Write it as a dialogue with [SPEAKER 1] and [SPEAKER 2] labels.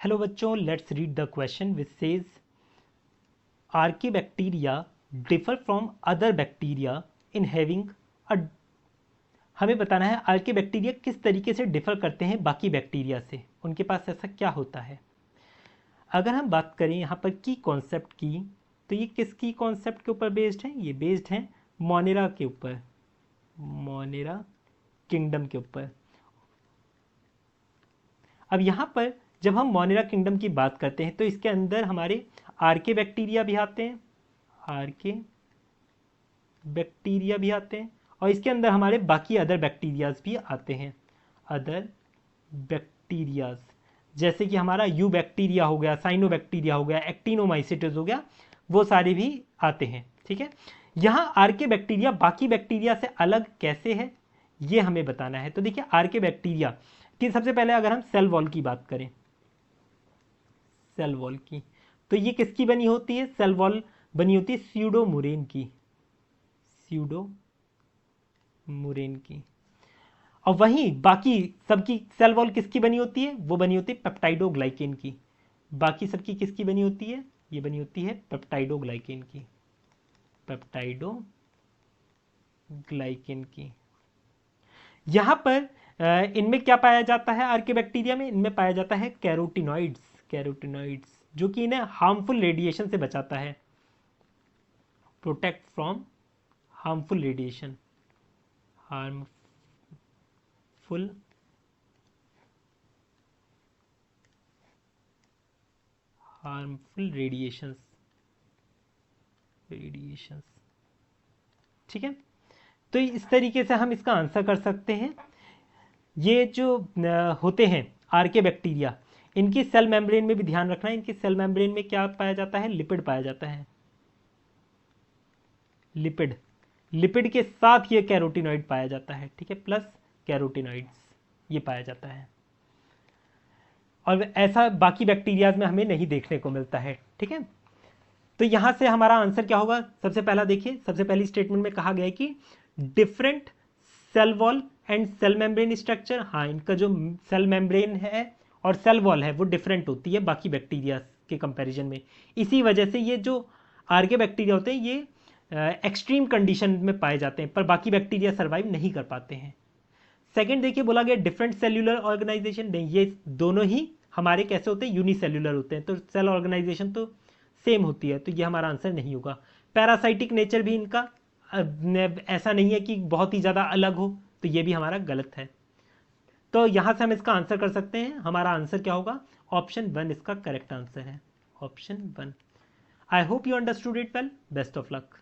[SPEAKER 1] Hello बच्चों, let's read the question which says archaebacteria differ from other bacteria in having a. हमें बताना है archaebacteria किस तरीके से डिफर करते हैं बाकी बैक्टीरिया से, उनके पास ऐसा क्या होता है। अगर हम बात करें यहाँ पर की कॉन्सेप्ट की, तो ये किस की कॉन्सेप्ट के ऊपर बेस्ड है? ये बेस्ड है मोनेरा के ऊपर, मोनेरा किंगडम के ऊपर। अब यहाँ पर जब हम मोनेरा किंगडम की बात करते हैं तो इसके अंदर हमारे आर्के बैक्टीरिया भी आते हैं, आर्के बैक्टीरिया भी आते हैं, और इसके अंदर हमारे बाकी अदर बैक्टीरियाज भी आते हैं, अदर बैक्टीरियाज, जैसे कि हमारा यू बैक्टीरिया हो गया, साइनो बैक्टीरिया हो गया, एक्टिनोमाइसिट्स हो गया, वो सारे भी आते हैं। ठीक है, यहाँ आर्के बैक्टीरिया बाकी बैक्टीरिया से अलग कैसे है ये हमें बताना है। तो देखिए आर्के बैक्टीरिया कि सबसे पहले अगर हम सेल वॉल की बात करें, सेल वॉल की, तो ये किसकी बनी होती है? सेल वॉल बनी होती है स्यूडोमुरेन की, स्यूडोमुरेन की। और वहीं बाकी सबकी सेल वॉल किसकी बनी होती है? वो बनी होती है पेप्टाइडोग्लाइकेन की। बाकी सबकी किसकी बनी होती है? ये बनी होती है पेप्टाइडोग्लाइकेन की, पेप्टाइडोग्लाइकेन की। यहां पर इनमें क्या पाया जाता है? आर्के बैक्टीरिया में इनमें पाया जाता है कैरोटिनॉइड्स, कैरोटिनॉइड्स जो कि इन्हें हार्मफुल रेडिएशन से बचाता है, protect from harmful radiation, harmful harmful radiations, radiations. ठीक है, तो इस तरीके से हम इसका आंसर कर सकते हैं। ये जो होते हैं आर्के बैक्टीरिया, इनकी सेल मेम्ब्रेन में भी ध्यान रखना है, इनकी सेल मेम्ब्रेन में क्या पाया जाता है? लिपिड पाया जाता है, लिपिड, लिपिड के साथ ये कैरोटिनॉइड पाया जाता है। ठीक है, प्लस कैरोटिनॉइड्स ये पाया जाता है, और ऐसा बाकी बैक्टीरियाज में हमें नहीं देखने को मिलता है। ठीक है, तो यहां से हमारा आंसर क्या होगा? सबसे पहला देखिए, सबसे पहली स्टेटमेंट में कहा गया है कि different cell wall and cell membrane structure. हाँ, इनका जो सेल मेम्ब्रेन है और सेल वॉल है वो डिफरेंट होती है बाकी बैक्टीरिया के कंपैरिजन में। इसी वजह से ये जो आर्के बैक्टीरिया होते हैं ये एक्सट्रीम कंडीशन में पाए जाते हैं, पर बाकी बैक्टीरिया सर्वाइव नहीं कर पाते हैं। सेकेंड देखिए, बोला गया डिफरेंट सेल्यूलर ऑर्गेनाइजेशन। नहीं, ये दोनों ही हमारे कैसे होते हैं? यूनिसेल्यूलर होते हैं, तो सेल ऑर्गेनाइजेशन तो सेम होती है, तो ये हमारा आंसर नहीं होगा। पैरासाइटिक नेचर भी इनका ऐसा नहीं है कि बहुत ही ज़्यादा अलग हो, तो ये भी हमारा गलत है। तो यहां से हम इसका आंसर कर सकते हैं। हमारा आंसर क्या होगा? ऑप्शन 1 इसका करेक्ट आंसर है, option 1। I hope you understood it well. Best of luck.